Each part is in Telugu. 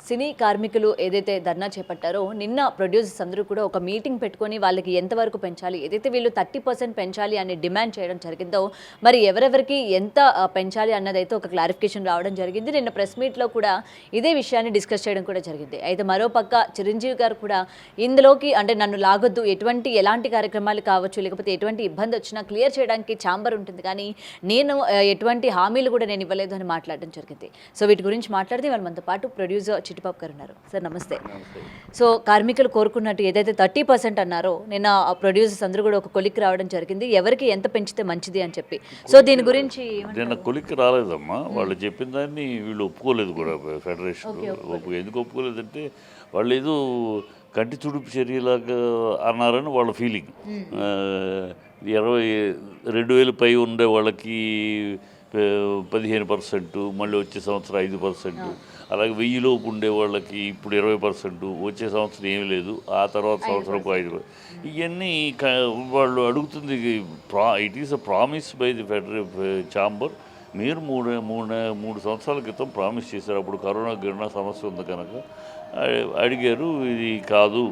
సినీ కార్మికులు ఏదైతే ధర్నా చేపట్టారో నిన్న ప్రొడ్యూసర్స్ అందరూ కూడా ఒక మీటింగ్ పెట్టుకొని వాళ్ళకి ఎంతవరకు పెంచాలి, ఏదైతే వీళ్ళు 30% పెంచాలి అని డిమాండ్ చేయడం జరిగిందో మరి ఎవరెవరికి ఎంత పెంచాలి అన్నదైతే ఒక క్లారిఫికేషన్ రావడం జరిగింది. నిన్న ప్రెస్ మీట్లో కూడా ఇదే విషయాన్ని డిస్కస్ చేయడం కూడా జరిగింది. అయితే మరోపక్క చిరంజీవి గారు కూడా ఇందులోకి అంటే నన్ను లాగొద్దు, ఎలాంటి కార్యక్రమాలు కావచ్చు లేకపోతే ఎటువంటి ఇబ్బంది వచ్చినా క్లియర్ చేయడానికి ఛాంబర్ ఉంటుంది, కానీ నేను ఎటువంటి హామీలు కూడా నేను ఇవ్వలేదు అని మాట్లాడడం జరిగింది. సో వీటి గురించి మాట్లాడితే వాళ్ళు మనతో పాటు ప్రొడ్యూసర్ చిట్టిబాబు గారు ఉన్నారు. సార్ నమస్తే. సో కార్మికులు కోరుకున్నట్టు ఏదైతే 30% అన్నారో నిన్న ప్రొడ్యూసర్స్ అందరూ కూడా ఒక కొలిక్ రావడం జరిగింది, ఎవరికి ఎంత పెంచితే మంచిది అని చెప్పి. సో దీని గురించి నిన్న కొలిక్ రాలేదమ్మా, వాళ్ళు చెప్పిన దాన్ని వీళ్ళు ఒప్పుకోలేదు కూడా. ఫెడరేషన్ ఎందుకు ఒప్పుకోలేదంటే వాళ్ళు ఏదో కంటి తుడుపు చర్యలాగా అన్నారని వాళ్ళ ఫీలింగ్. 22,000 పై ఉండే వాళ్ళకి 15%, మళ్ళీ వచ్చే సంవత్సరం 5%, అలాగే 1,000 లోపు ఉండే వాళ్ళకి ఇప్పుడు 20%, వచ్చే సంవత్సరం ఏమీ లేదు, ఆ తర్వాత సంవత్సరం 5%. ఇవన్నీ వాళ్ళు అడుగుతుంది. It is a promise by the chamber. మీరు మూడు సంవత్సరాల క్రితం ప్రామిస్ చేశారు, అప్పుడు కరోనా సమస్య ఉంది కనుక అడిగారు. ఇది కాదు,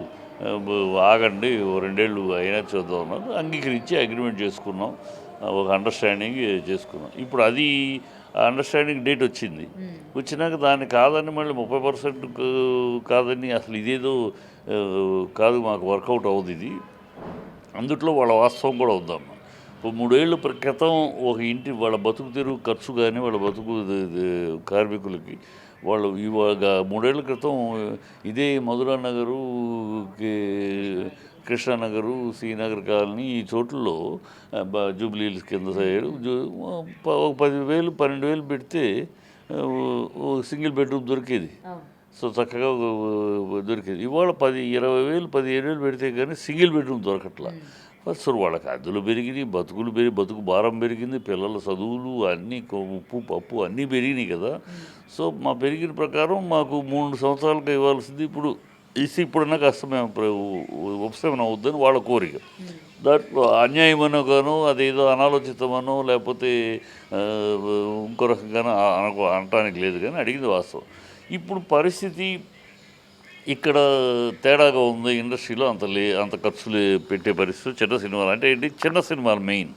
ఆగండి 2 ఏళ్ళు అయినా చూద్దాం అన్నారు. అంగీకరించి అగ్రిమెంట్ చేసుకున్నాం, ఒక అండర్స్టాండింగ్ చేసుకున్నాం. ఇప్పుడు అది అండర్స్టాండింగ్ డేట్ వచ్చింది. వచ్చినాక దాన్ని కాదని మళ్ళీ 30% కాదని అసలు ఇదేదో కాదు, మాకు వర్కౌట్ అవుతుంది ఇది. అందుట్లో వాళ్ళ వాస్తవం కూడా ఉందమ్మా. ఇప్పుడు 3 ఏళ్ళ క్రితం ఒక ఇంటి వాళ్ళ బతుకు తెరువు ఖర్చు కానీ వాళ్ళ బతుకు కార్మికులకి వాళ్ళు ఇవాళ 3 ఏళ్ళ క్రితం ఇదే మధురా నగరు, కృష్ణానగరు, శ్రీనగర్ కాలనీ, ఈ చోట్లలో జూబ్లీహిల్స్ కింద సైడ్ 10,000 12,000 పెడితే సింగిల్ బెడ్రూమ్ దొరికేది. సో చక్కగా దొరికేది. ఇవాళ 20,000 17,000 పెడితే కానీ సింగిల్ బెడ్రూమ్ దొరకట్లా. ఫస్ట్ వాళ్ళకి అద్దులు పెరిగినాయి, బతుకు భారం పెరిగింది, పిల్లల చదువులు అన్నీ, ఉప్పు పప్పు అన్నీ పెరిగినాయి కదా. సో మా పెరిగిన ప్రకారం మాకు 3 సంవత్సరాలకు ఇవ్వాల్సింది ఇప్పుడు ఇప్పుడన్నా కాస్త మేము ఉపశమనం అవుద్దని వాళ్ళ కోరిక. దాంట్లో అన్యాయమనో గాను అదేదో అనాలోచితమనో లేకపోతే ఇంకో రకంగానో అనటానికి లేదు, కానీ అడిగింది వాస్తవం. ఇప్పుడు పరిస్థితి ఇక్కడ తేడాగా ఉంది. ఇండస్ట్రీలో అంత ఖర్చులు పెట్టే పరిస్థితి చిన్న సినిమాలు అంటే ఏంటి, చిన్న సినిమాలు మెయిన్.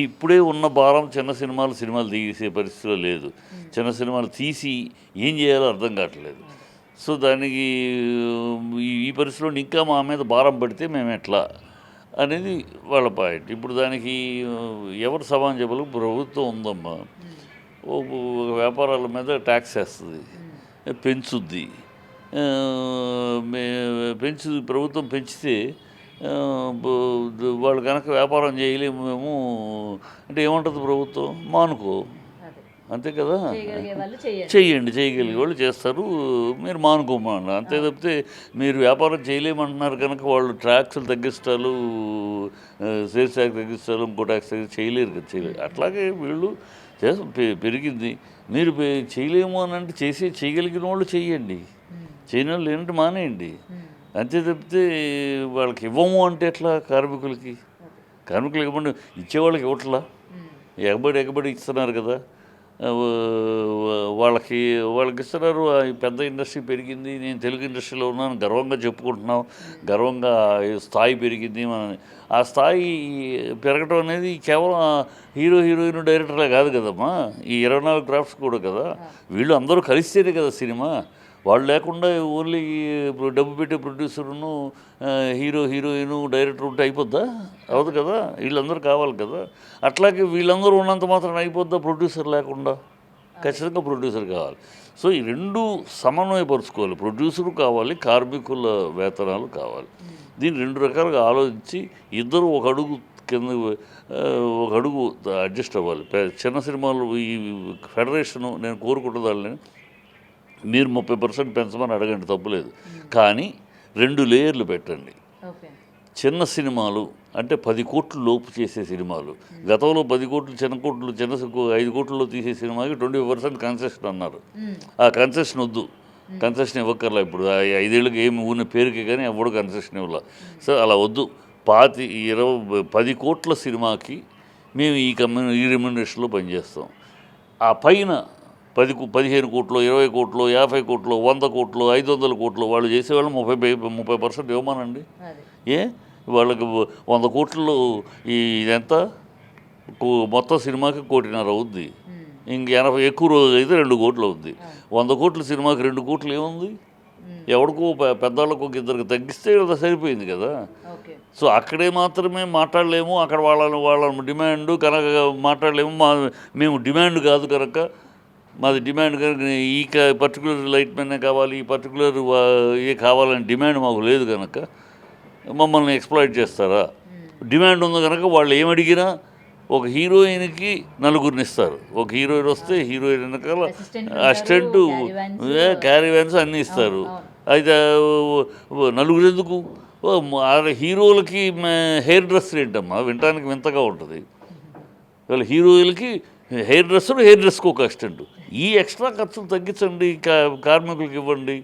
ఇప్పుడే ఉన్న భారం చిన్న సినిమాలు తీసే పరిస్థితిలో లేదు. చిన్న సినిమాలు తీసి ఏం చేయాలో అర్థం కావట్లేదు. సో దానికి ఈ పరిస్థితిలో ఇంకా మా మీద భారం పడితే మేము ఎట్లా అనేది వాళ్ళ పాయింట్. ఇప్పుడు దానికి ఎవరు సమానం చెప్పాలి, ప్రభుత్వం ఉందమ్మా. వ్యాపారాల మీద ట్యాక్స్ వేస్తుంది, పెంచుద్ది. ప్రభుత్వం పెంచితే వాళ్ళు కనుక వ్యాపారం చేయలేము మేము అంటే ఏమంటుంది ప్రభుత్వం, మానుకో, అంతే కదా. చేయగలిగే వాళ్ళు చేస్తారు, మీరు మానుకోమన్న అంతే తప్పితే మీరు వ్యాపారం చేయలేమంటున్నారు కనుక వాళ్ళు ట్యాక్సులు తగ్గిస్తారు, సేల్స్ ట్యాక్స్ తగ్గిస్తారు, ఇంకో ట్యాక్స్ చేయలేరు కదా, చేయలేరు. అట్లాగే వీళ్ళు పెరిగింది, మీరు చేయలేము అని అంటే చేయగలిగిన వాళ్ళు చేయండి, చేయని వాళ్ళు ఏంటంటే మానేయండి, అంతే తప్పితే వాళ్ళకి ఇవ్వము అంటే ఎట్లా. కార్మికులకి ఇవ్వమంటే ఇచ్చేవాళ్ళకి ఇవ్వట్లా, ఎగబడి ఇస్తున్నారు కదా, వాళ్ళకి ఇస్తున్నారు. పెద్ద ఇండస్ట్రీ పెరిగింది, నేను తెలుగు ఇండస్ట్రీలో ఉన్నాను గర్వంగా చెప్పుకుంటున్నాం, గర్వంగా స్థాయి పెరిగింది. ఆ స్థాయి పెరగటం అనేది కేవలం హీరోయిన్ డైరెక్టర్లే కాదు కదమ్మా, ఈ 24 క్రాఫ్ట్స్ కూడా కదా. వీళ్ళు అందరూ కలిస్తేనే కదా సినిమా. వాళ్ళు లేకుండా ఓన్లీ డబ్బు పెట్టే ప్రొడ్యూసర్ను హీరోయిన్ డైరెక్టర్ ఉంటే అయిపోద్దా? అవదు కదా, వీళ్ళందరూ కావాలి కదా. అట్లాగే వీళ్ళందరూ ఉన్నంత మాత్రం అయిపోద్దా ప్రొడ్యూసర్ లేకుండా? ఖచ్చితంగా ప్రొడ్యూసర్ కావాలి. సో ఈ రెండు సమన్వయపరుచుకోవాలి, ప్రొడ్యూసరు కావాలి, కార్మికుల వేతనాలు కావాలి. దీన్ని 2 రకాలుగా ఆలోచించి ఇద్దరు ఒక అడుగు కింద ఒక అడుగు అడ్జస్ట్ అవ్వాలి. చిన్న సినిమాలు ఈ ఫెడరేషను నేను కోరుకుంటున్నాను, మీరు 30% పెంచమని అడగండి, తప్పులేదు, కానీ 2 లేయర్లు పెట్టండి. చిన్న సినిమాలు అంటే 10 కోట్లు లోపు చేసే సినిమాలు, గతంలో 10 కోట్లు చిన్న 5 కోట్లలో తీసే సినిమాకి 20% కన్సెషన్ అన్నారు. ఆ కన్సెషన్ వద్దు, కన్సెషన్ ఇవ్వక్కర్లా. ఇప్పుడు 5 ఏళ్ళకి ఏమి ఊరిన పేరుకి కానీ ఎవడు కన్సెషన్ ఇవ్వాల. సో అలా వద్దు. 10 కోట్ల సినిమాకి మేము ఈ రెమ్యునరేషన్లో పనిచేస్తాం. ఆ పైన 15 కోట్లు, 20 కోట్లు, 50 కోట్లు, 100 కోట్లు, 500 కోట్లు వాళ్ళు చేసేవాళ్ళు 30% ఇవ్వమానండి. ఏ వాళ్ళకి 100 కోట్లు ఇదెంత మొత్తం సినిమాకి 1.5 కోటి అవుద్ది. ఇంక 80 ఎక్కువ రోజు అయితే 2 కోట్లు అవుద్ది. 100 కోట్ల సినిమాకి 2 కోట్లు ఏముంది? ఎవరికో పెద్దవాళ్ళకు ఒక ఇద్దరికి తగ్గిస్తే కదా సరిపోయింది కదా. సో అక్కడే మాత్రమే మాట్లాడలేము, అక్కడ వాళ్ళ డిమాండ్ కనుక మాట్లాడలేము. మేము డిమాండ్ కాదు కనుక, మాది డిమాండ్ కనుక ఈ పర్టికులర్ లైట్ మెన్నే కావాలి, ఈ పర్టికులర్ ఏ కావాలని డిమాండ్ మాకు లేదు కనుక మమ్మల్ని ఎక్స్ప్లాయిట్ చేస్తారా? డిమాండ్ ఉంది కనుక వాళ్ళు ఏమడిగినా ఒక హీరోయిన్కి 4 ఇస్తారు. ఒక హీరోయిన్ వస్తే హీరోయిన్ వెనకాల అసిస్టెంట్, క్యారీవ్యాన్స్ అన్నీ ఇస్తారు. అయితే 4 ఎందుకు? హీరోలకి హెయిర్ డ్రెస్ ఏంటమ్మా, వినటానికి వింతగా ఉంటుంది. వాళ్ళ హీరోయిన్కి హెయిర్ డ్రెస్కి ఒక అసిస్టెంట్. ఈ ఎక్స్ట్రా ఖర్చులు తగ్గించండి, కార్మికులకు ఇవ్వండి.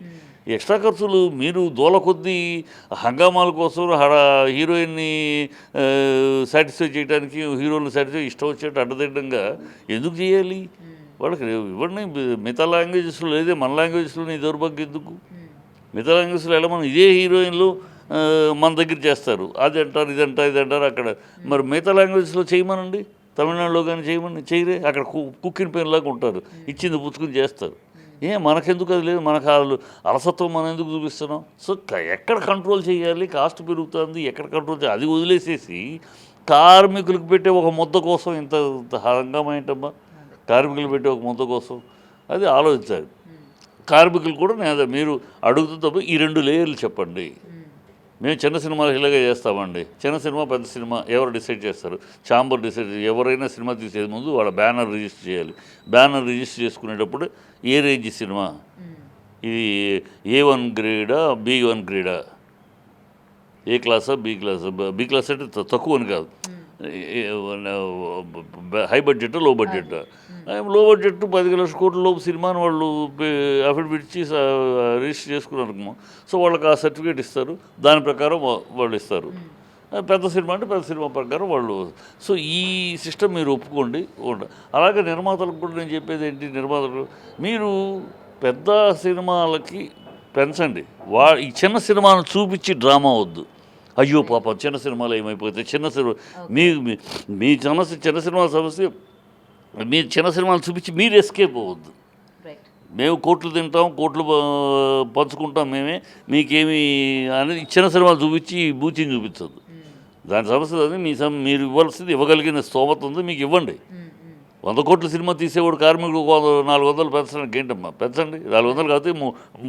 ఎక్స్ట్రా ఖర్చులు మీరు దూల కొద్దీ హంగామాల కోసం హీరోయిన్ని సాటిస్ఫై చేయడానికి, హీరోని సాటిస్ఫై ఇష్టం వచ్చేట్టు అడ్డదిడ్డంగా ఎందుకు చేయాలి? వాళ్ళకి ఇవ్వండి. మిగతా లాంగ్వేజెస్లో లేదే, మన లాంగ్వేజెస్లో నీ దౌర్భాగ్యం ఎందుకు? మిగతా లాంగ్వేజ్లో ఎలా మనం ఇదే హీరోయిన్లు మన దగ్గర చేస్తారు, అది అంటారు, ఇది అంటారు అక్కడ. మరి మిగతా లాంగ్వేజ్లో చేయమనండి, తమిళనాడులో కానీ చేయరే. అక్కడ కుక్కిన పెయిన్లాగా ఉంటారు, ఇచ్చింది పుచ్చుకుని చేస్తారు. మనకెందుకు అది లేదు? మనకు అలసత్వం మనం ఎందుకు చూపిస్తున్నాం? సో ఎక్కడ కంట్రోల్ చేయాలి? కాస్ట్ పెరుగుతుంది, ఎక్కడ కంట్రోల్ చేయాలి అది వదిలేసేసి కార్మికులకు పెట్టే ఒక ముద్ద కోసం ఇంత హంగామా ఏంటమ్మా? కార్మికులు పెట్టే ఒక ముద్ద కోసం అది ఆలోచించాలి. కార్మికులు కూడా మీరు అడుగుతున్నప్పుడు ఈ 2 లేయర్లు చెప్పండి. మేము చిన్న సినిమాలు ఇలాగే చేస్తామండి. చిన్న సినిమా, పెద్ద సినిమా ఎవరు డిసైడ్ చేస్తారు? Chamber decide. ఎవరైనా సినిమా తీసే ముందు వాళ్ళ బ్యానర్ రిజిస్టర్ చేయాలి. బ్యానర్ రిజిస్టర్ చేసుకునేటప్పుడు ఏ రేంజ్ సినిమా, ఇది A1 గ్రేడా, B1 గ్రేడా, ఏ క్లాసా, బి క్లాస్ అంటే తక్కువ అని కాదు, హై బడ్జెట్, లో బడ్జెట్. లో బడ్జెట్ 10 లక్షల కోట్ల లోపు సినిమాని వాళ్ళు అఫిడవిట్ ఇచ్చి రిజిస్టర్ చేసుకున్నారు. సో వాళ్ళకి ఆ సర్టిఫికేట్ ఇస్తారు, దాని ప్రకారం వాళ్ళు ఇస్తారు. పెద్ద సినిమా అంటే పెద్ద సినిమా ప్రకారం వాళ్ళు. సో ఈ సిస్టమ్ మీరు ఒప్పుకోండి. అలాగే నిర్మాతలకు కూడా నేను చెప్పేది ఏంటి, నిర్మాతలు మీరు పెద్ద సినిమాలకి పెంచండి. ఈ చిన్న సినిమాను చూపించి డ్రామా వద్దు. అయ్యో పాపం చిన్న సినిమాలు ఏమైపోతాయి, చిన్న సినిమా మీ చిన్న సినిమా సమస్య, మీ చిన్న సినిమాలు చూపించి మీరు ఎస్కేప్ అవ్వద్దు. మేము కోట్లు తింటాం, కోట్లు పంచుకుంటాం మేమే, మీకేమి అనేది చిన్న సినిమాలు చూపించి బూచిని చూపించద్దు. దాని సమస్య అది. మీరు ఇవ్వాల్సింది, ఇవ్వగలిగిన స్తోమత ఉంది మీకు ఇవ్వండి. 100 కోట్ల సినిమా తీసేవాడు కార్మికుడు 400 పెంచడానికి ఏంటమ్మా? పెంచండి. 400 కాకపోతే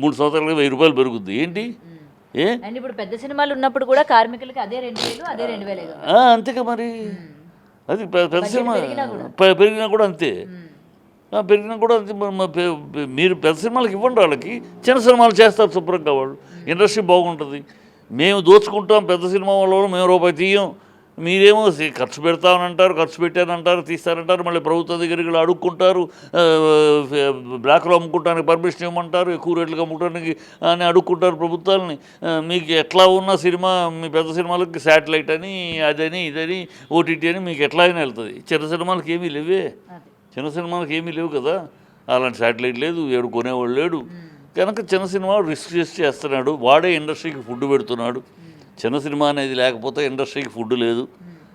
3 సంవత్సరాలకి 1000 రూపాయలు పెరుగుద్ది. ఏంటి? ఇప్పుడు పెద్ద సినిమాలు ఉన్నప్పుడు కూడా కార్మికులకి అదే 2000, అదే 2000. అంతేగా మరి. అది పెద్ద సినిమా పెరిగినా కూడా అంతే. పెరిగినా కూడా అంతే. మీరు పెద్ద సినిమాలకు ఇవ్వండి, వాళ్ళకి చిన్న సినిమాలు చేస్తారు శుభ్రంగా, వాళ్ళు ఇండస్ట్రీ బాగుంటుంది. మేము దోచుకుంటాం, పెద్ద సినిమా వాళ్ళు మేము రూపాయి తీయం, మీరేమో ఖర్చు పెడతామనంటారు, ఖర్చు పెట్టానంటారు, తీస్తారంటారు, మళ్ళీ ప్రభుత్వం దగ్గరికి అడుక్కుంటారు, బ్లాక్లో అమ్ముకుంటానికి పర్మిషన్ ఇవ్వమంటారు, ఎక్కువ రేట్లకు అమ్ముకోవడానికి అని అడుక్కుంటారు ప్రభుత్వాలని. మీకు ఎట్లా ఉన్న సినిమా మీ పెద్ద సినిమాలకి శాటిలైట్ అని, అదని, ఇదని, ఓటీటీ అని మీకు ఎట్లా అయినా వెళ్తుంది. చిన్న సినిమాలకి ఏమీ లేవే, చిన్న సినిమాలకి ఏమీ లేవు కదా. అలాంటి శాటిలైట్ లేదు, ఏడు కొనేవాళ్ళు లేడు కనుక చిన్న సినిమా రిస్క్ చేస్తున్నాడు, వాడే ఇండస్ట్రీకి ఫుడ్ పెడుతున్నాడు. చిన్న సినిమా అనేది లేకపోతే ఇండస్ట్రీకి ఫుడ్ లేదు.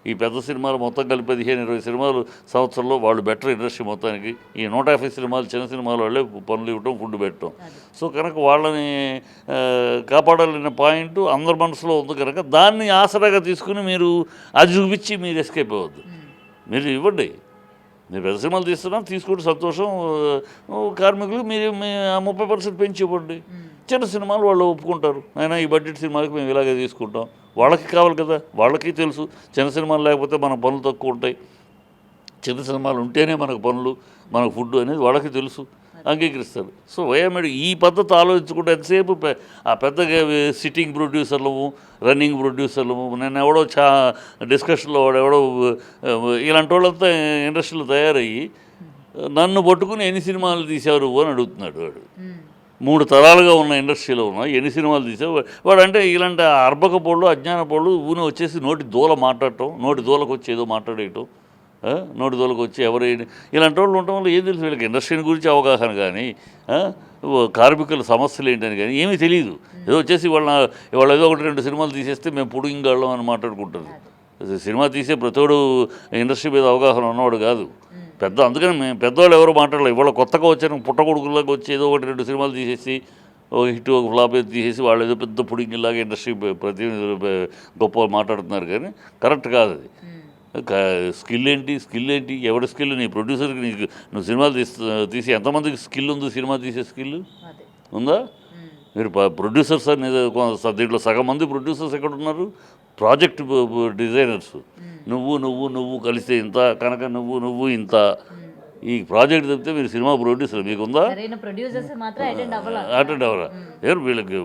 ఈ పెద్ద సినిమాలు మొత్తం కలిపి 15-20 సినిమాలు సంవత్సరంలో వాళ్ళు బెటర్ ఇండస్ట్రీ మొత్తానికి. ఈ 150 సినిమాలు చిన్న సినిమాల వాళ్ళే పనులు ఇవ్వటం, ఫుడ్ పెట్టడం. సో కనుక వాళ్ళని కాపాడాలనే పాయింట్ అందరి మనసులో ఉంది కనుక దాన్ని ఆసరాగా తీసుకుని మీరు అది చూపించి మీరు ఎస్కేప్ అవ్వద్దు. మీరు ఇవ్వండి, మీరు పెద్ద సినిమాలు తీసుకుంటే సంతోషం. కార్మికులు మీరు 30% పెంచి ఇవ్వండి. చిన్న సినిమాలు వాళ్ళు ఒప్పుకుంటారు, అయినా ఈ బడ్జెట్ సినిమాలకి మేము ఇలాగే తీసుకుంటాం. వాళ్ళకి కావాలి కదా, వాళ్ళకి తెలుసు చిన్న సినిమాలు లేకపోతే మన పనులు తక్కువ ఉంటాయి, చిన్న సినిమాలు ఉంటేనే మనకు పనులు, మనకు ఫుడ్ అనేది వాళ్ళకి తెలుసు, అంగీకరిస్తారు. సో వయమేడు ఈ పద్ధతి ఆలోచించుకుంటే ఎంతసేపు ఆ పెద్దగా సిట్టింగ్ ప్రొడ్యూసర్లము, రన్నింగ్ ప్రొడ్యూసర్లము. నేను ఎవడో డిస్కషన్లో ఎవడో ఇలాంటి వాళ్ళంతా ఇండస్ట్రీలో తయారయ్యి నన్ను పట్టుకుని ఎన్ని సినిమాలు తీశారు అని అడుగుతున్నాడు వాడు. 3 తరాలుగా ఉన్న ఇండస్ట్రీలో ఉన్న ఎన్ని సినిమాలు తీసావు వాడు. అంటే ఇలాంటి అర్భక పోళ్ళు, అజ్ఞాన పోళ్ళు ఊని వచ్చేసి నోటి దూల మాట్లాడటం, నోటి దూలకు వచ్చి ఏదో మాట్లాడేయటం, నోటి తోలకు వచ్చి ఎవరు ఇలాంటి వాళ్ళు ఉండటం వల్ల ఏం తెలుసు వీళ్ళకి ఇండస్ట్రీ గురించి అవగాహన కానీ కార్మికుల సమస్యలు ఏంటని కానీ ఏమీ తెలియదు. ఏదో వచ్చేసి వాళ్ళ ఏదో ఒకటి 2 సినిమాలు తీసేస్తే మేము పుడింగాళ్ళం అని మాట్లాడుకుంటారు. సినిమా తీసే ప్రతివాడు ఇండస్ట్రీ మీద అవగాహన ఉన్నవాడు కాదు. అందుకని మేము పెద్దవాళ్ళు ఎవరు మాట్లాడలేదు. ఇవాళ కొత్తగా వచ్చాను పుట్టగొడుకులాగా వచ్చి ఏదో ఒకటి 2 సినిమాలు తీసేసి ఒక హిట్ ఒక ఫ్లాప్ ఏదో తీసేసి వాళ్ళు ఏదో పెద్ద పుడింగిలాగా ఇండస్ట్రీ ప్రతి గొప్ప మాట్లాడుతున్నారు కానీ కరెక్ట్ కాదు అది. స్కిల్ ఏంటి ఎవరి స్కిల్? నీ ప్రొడ్యూసర్కి నువ్వు సినిమాలు తీసి ఎంతమందికి స్కిల్ ఉంది? సినిమా తీసే స్కిల్ ఉందా? మీరు ప్రొడ్యూసర్స్ అనేది దీంట్లో సగం మంది ప్రొడ్యూసర్స్ ఎక్కడ ఉన్నారు? Project designers. నువ్వు కలిస్తే ఇంత కనుక నువ్వు ఇంత ఈ ప్రాజెక్ట్ చెప్తే మీరు సినిమా ప్రొడ్యూసర్ మీకుందా? అటెండ్ అవ్వరా? వీళ్ళకి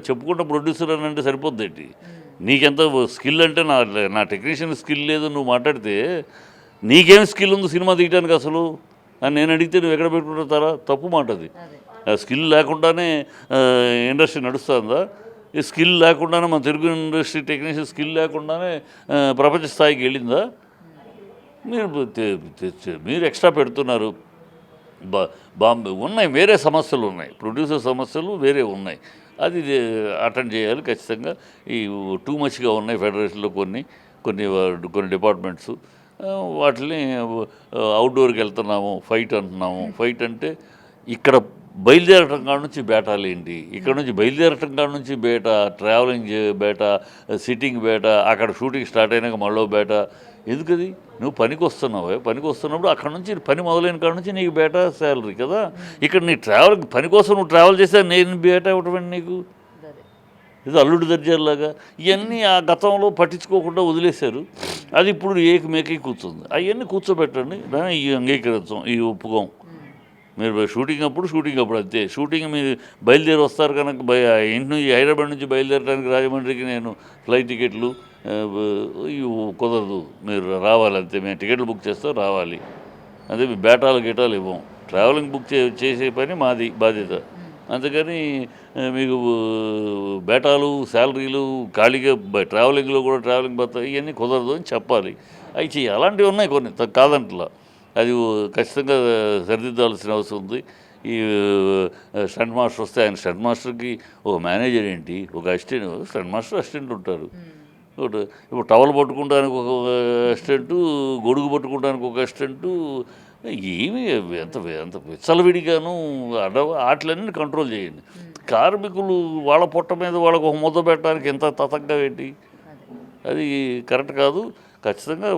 చెప్పుకుంటా ప్రొడ్యూసర్ అని అంటే సరిపోద్ది ఏంటి? నీకెంత స్కిల్ అంటే నా టెక్నీషియన్ స్కిల్ లేదు నువ్వు మాట్లాడితే నీకేం స్కిల్ ఉంది సినిమా తీయడానికి అసలు అని నేను అడిగితే నువ్వు ఎక్కడ పెట్టుకుంటారా? తప్పు మాట అది. స్కిల్ లేకుండానే ఇండస్ట్రీ నడుస్తుందా? ఈ స్కిల్ లేకుండానే మన తెలుగు ఇండస్ట్రీ టెక్నీషియన్ స్కిల్ లేకుండానే ప్రపంచ స్థాయికి వెళ్ళిందా? మీరు ఎక్స్ట్రా పెడుతున్నారు. బాంబే ఉన్నాయి, వేరే సమస్యలు ఉన్నాయి, ప్రొడ్యూసర్ సమస్యలు వేరే ఉన్నాయి. అది అటెండ్ చేయాలి ఖచ్చితంగా. ఈ టూ మచ్గా ఉన్నాయి ఫెడరేషన్లో కొన్ని డిపార్ట్మెంట్స్. వాటిని అవుట్డోర్కి వెళ్తున్నాము, ఫైట్ అంటున్నాము. ఫైట్ అంటే ఇక్కడ బయలుదేరటం కాడ నుంచి బేటాలు ఏంటి, ఇక్కడ నుంచి బయలుదేరటం కాడ నుంచి బేట, ట్రావెలింగ్ బేట, సిట్టింగ్ బేట, అక్కడ షూటింగ్ స్టార్ట్ అయినాక మళ్ళీ బేట. ఎందుకది? నువ్వు పనికి వస్తున్నప్పుడు అక్కడ నుంచి పని మొదలైన కాడ నుంచి నీకు బేటా శాలరీ కదా. ఇక్కడ నీ పని కోసం నువ్వు ట్రావెల్ చేస్తే నేను బేటా ఇవ్వటం నీకు ఇది అల్లుడు దర్జాలాగా. ఇవన్నీ ఆ గతంలో పట్టించుకోకుండా వదిలేశారు. అది ఇప్పుడు ఏకమేకై కూర్చుంది. అవన్నీ కూర్చోబెట్టండి, ఈ అంగీకరించాం, ఈ ఒప్పుకోం. మీరు షూటింగ్ అప్పుడు అంతే. షూటింగ్ మీరు బయలుదేరి వస్తారు కనుక ఇంటి నుంచి హైదరాబాద్ నుంచి బయలుదేరడానికి రాజమండ్రికి నేను ఫ్లైట్ టికెట్లు కుదరదు, మీరు రావాలి అంతే. మేము టికెట్లు బుక్ చేస్తాం, రావాలి అదే. మీ బేటాలు ఇవ్వం. ట్రావెలింగ్ బుక్ చేసే పని మాది బాధ్యత. అందుకని మీకు బేటాలు శాలరీలు ఖాళీగా ట్రావెలింగ్లో కూడా ట్రావెలింగ్ బత్తా ఇవన్నీ కుదరదు అని చెప్పాలి. అవి చెయ్యి. అలాంటివి ఉన్నాయి కొన్ని, కాదంటలా. అది ఖచ్చితంగా సరిదిద్దాల్సిన అవసరం ఉంది. ఈ స్టంట్ మాస్టర్ వస్తే ఆయన స్టంట్ మాస్టర్కి ఒక మేనేజర్ ఏంటి, ఒక స్టంట్ మాస్టర్ అసిస్టెంట్ ఉంటారు. ఇప్పుడు టవల్ పట్టుకుంటానికి ఒక అసిస్టెంటు, గొడుగు పట్టుకుంటానికి ఒక అసిస్టెంటు. ఏమి ఎంత విచ్చలవిడిగాను వాటిలన్నీ కంట్రోల్ చేయండి. కార్మికులు వాళ్ళ పొట్ట మీద వాళ్ళకు ఒక ముద్ద పెట్టడానికి ఎంత తతంగా ఏంటి? అది కరెక్ట్ కాదు. ఖచ్చితంగా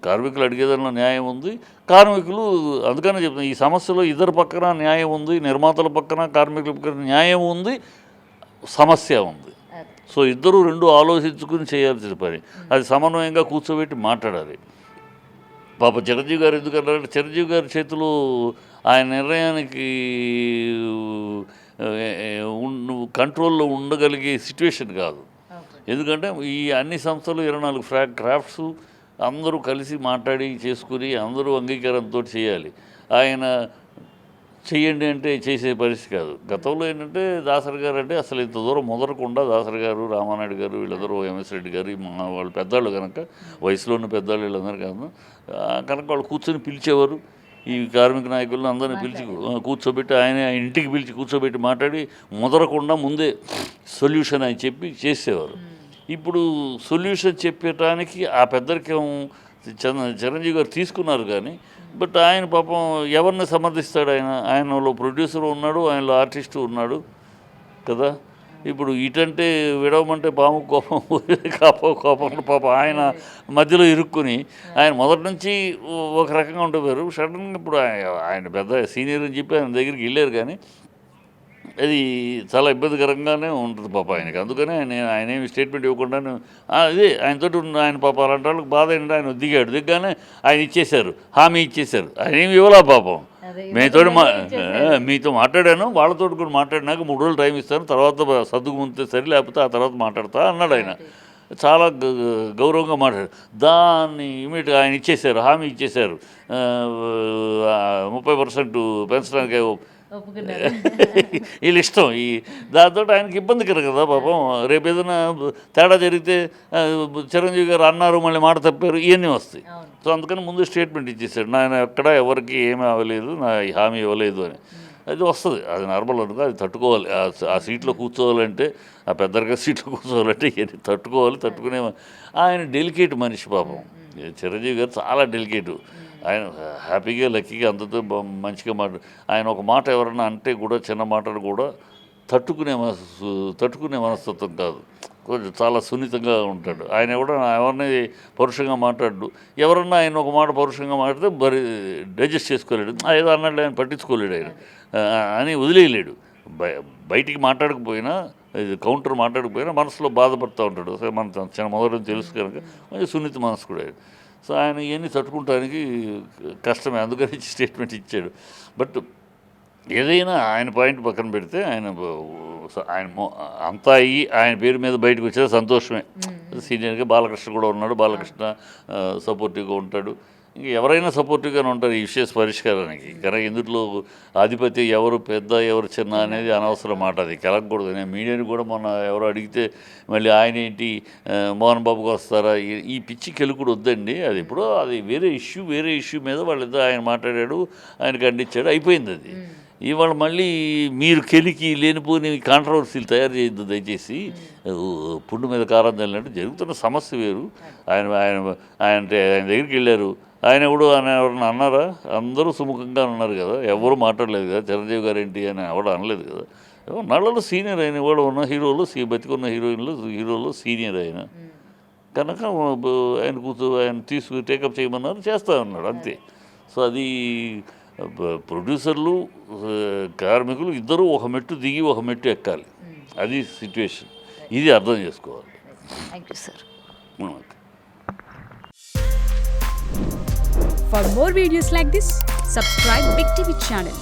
కార్మికులు అడిగేదానిలో న్యాయం ఉంది. కార్మికులు అందుకనే చెప్తున్నాను, ఈ సమస్యలో ఇద్దరు పక్కన న్యాయం ఉంది. నిర్మాతల పక్కన కార్మికుల పక్కన న్యాయం ఉంది, సమస్య ఉంది. సో ఇద్దరు రెండు ఆలోచించుకుని చేయాల్సిన పని. అది సమన్వయంగా కూర్చోబెట్టి మాట్లాడాలి. పాప చిరంజీవి గారు ఎందుకన్నారంటే, చిరంజీవి గారి చేతిలో ఆయన నిర్ణయానికి కంట్రోల్లో ఉండగలిగే సిచ్యువేషన్ కాదు. ఎందుకంటే ఈ అన్ని సంస్థలు 24 క్రాఫ్ట్స్ అందరూ కలిసి మాట్లాడి చేసుకుని అందరూ అంగీకారంతో చేయాలి. ఆయన చెయ్యండి అంటే చేసే పరిస్థితి కాదు. గతంలో ఏంటంటే దాసరి గారు అంటే అసలు ఇంత దూరం మొదలకుండా దాసరి గారు, రామానాయుడు గారు వీళ్ళందరూ, ఎంఎస్ రెడ్డి గారు వాళ్ళు పెద్దవాళ్ళు కనుక, వయసులోని పెద్దవాళ్ళు వీళ్ళందరూ కనుక వాళ్ళు కూర్చొని పిలిచేవారు. ఈ కార్మిక నాయకులను అందరినీ పిలిచి కూర్చోబెట్టి ఆయన ఇంటికి పిలిచి కూర్చోబెట్టి మాట్లాడి ముదరకుండా ముందే సొల్యూషన్ అని చెప్పి చేసేవారు. ఇప్పుడు సొల్యూషన్ చెప్పడానికి ఆ పెద్దరికం చిరంజీవి గారు తీసుకున్నారు. కానీ బట్ ఆయన పాపం ఎవరిని సమర్థిస్తాడు? ఆయనలో ప్రొడ్యూసర్ ఉన్నాడు, ఆయనలో ఆర్టిస్టు ఉన్నాడు కదా. ఇప్పుడు ఇటంటే విడవమంటే పాము కోపం పాపం ఆయన మధ్యలో ఇరుక్కుని ఆయన మొదటి నుంచి ఒక రకంగా ఉండిపోయారు. సడన్గా ఇప్పుడు ఆయన పెద్ద సీనియర్ అని చెప్పి ఆయన దగ్గరికి వెళ్ళారు. కానీ అది చాలా ఇబ్బందికరంగానే ఉంటుంది పాప ఆయనకి. అందుకనే ఆయన ఏమి స్టేట్మెంట్ ఇవ్వకుండా అదే ఆయనతో ఆయన పాప అలాంటి వాళ్ళకి బాధ ఏంటంటే ఆయన దిగ్గానే ఆయన ఇచ్చేశారు, హామీ ఇచ్చేశారు. ఆయన ఏమి ఇవ్వలా పాపం. మీతో మాట్లాడాను, వాళ్ళతో కూడా మాట్లాడినాక 3 రోజులు టైం ఇస్తాను, తర్వాత సర్దుకుముంతే సరే, లేకపోతే ఆ తర్వాత మాట్లాడతా అన్నాడు. ఆయన చాలా గౌరవంగా మాట్లాడారు. దాన్ని ఇమీడియట్గా ఆయన ఇచ్చేశారు, హామీ ఇచ్చేశారు. 30% పెంచడానికి ఒప్పుకున్నారు. వీళ్ళు ఇష్టం దాంతో ఆయనకి ఇబ్బందికర కదా పాపం. రేపు ఏదైనా తేడా జరిగితే చిరంజీవి గారు అన్నారు మళ్ళీ మాట తప్పారు ఇవన్నీ వస్తాయి. అవును. సో అందుకని ముందు స్టేట్మెంట్ ఇచ్చేసాడు, ఆయన ఎక్కడ ఎవరికి ఏమీ అవ్వలేదు, నా హామీ ఇవ్వలేదు అని. అది వస్తుంది, అది నార్మల్ అనుకో, అది తట్టుకోవాలి. ఆ సీట్లో కూర్చోవాలంటే, ఆ పెద్దరిగా సీట్లో కూర్చోవాలంటే ఇవన్నీ తట్టుకునే ఆయన డెలికేట్ మనిషి పాపం. చిరంజీవి గారు చాలా డెలికేటు. ఆయన హ్యాపీగా లక్కీగా అందరితో మంచిగా ఆయన ఒక మాట ఎవరన్నా అంటే కూడా చిన్న మాటలు కూడా తట్టుకునే మనస్తత్వం కాదు, కొంచెం చాలా సున్నితంగా ఉంటాడు. ఆయన ఎవరిని పరుషంగా మాట్లాడు. ఎవరన్నా ఆయన ఒక మాట పరుషంగా మాట్లాడితే మరి డైజెస్ట్ చేసుకోలేడు, ఏదో అన్నాడు ఆయన పట్టించుకోలేడు, ఆయన అని వదిలేయలేడు. బయటికి మాట్లాడకపోయినా, కౌంటర్ మాట్లాడకపోయినా మనసులో బాధపడుతూ ఉంటాడు. సో మన మొదటి తెలుసు కనుక కొంచెం సున్నిత మనసు కూడా. సో ఆయన ఇవన్నీ తట్టుకుంటానికి కష్టమే, అందుకని స్టేట్మెంట్ ఇచ్చాడు. బట్ ఏదైనా ఆయన పాయింట్ పక్కన పెడితే ఆయన అంతా అయ్యి ఆయన పేరు మీద బయటకు వచ్చేది సంతోషమే. సీనియర్గా బాలకృష్ణ కూడా ఉన్నాడు, బాలకృష్ణ సపోర్టివ్గా ఉంటాడు. ఇంకా ఎవరైనా సపోర్టివ్గానే ఉంటారు ఈ విషయ పరిష్కారానికి. కనుక ఇందులో ఆధిపత్యం ఎవరు పెద్ద ఎవరు చిన్న అనేది అనవసరం మాట, అది కలగకూడదు. నేను మీడియాని కూడా మొన్న ఎవరు అడిగితే మళ్ళీ ఆయన ఏంటి మోహన్ బాబుకి వస్తారా, ఈ పిచ్చి కెలుకుడు వద్దండి. అది ఇప్పుడు అది వేరే ఇష్యూ మీద వాళ్ళిద్దరు ఆయన మాట్లాడాడు, ఆయన ఖండించాడు, అయిపోయింది అది. ఇవాళ మళ్ళీ మీరు కెలికి లేనిపోని కాంట్రవర్సీలు తయారు చేయొద్దు దయచేసి. పుండు మీద కారం చల్లినట్టు జరుగుతున్న సమస్య వేరు. ఆయన దగ్గరికి వెళ్ళారు, ఆయన ఎవరన్నా అన్నారా? అందరూ సుముఖంగా ఉన్నారు కదా, ఎవరు మాట్లాడలేదు కదా. చిరంజీవి గారు ఏంటి అని ఎవడు అనలేదు కదా. నాళ్ళలో సీనియర్ అయిన వాడు ఉన్న హీరోలు, బతికున్న హీరోలో సీనియర్ అయిన కనుక ఆయన టేకప్ చేయమన్నారు, చేస్తా ఉన్నాడు అంతే. సో అది ప్రొడ్యూసర్లు కార్మికులు ఇద్దరూ ఒక మెట్టు దిగి ఒక మెట్టు ఎక్కాలి, అది సిచ్యువేషన్. ఇది అర్థం చేసుకోవాలి. Thank you sir. For more videos like this, subscribe Big TV channel.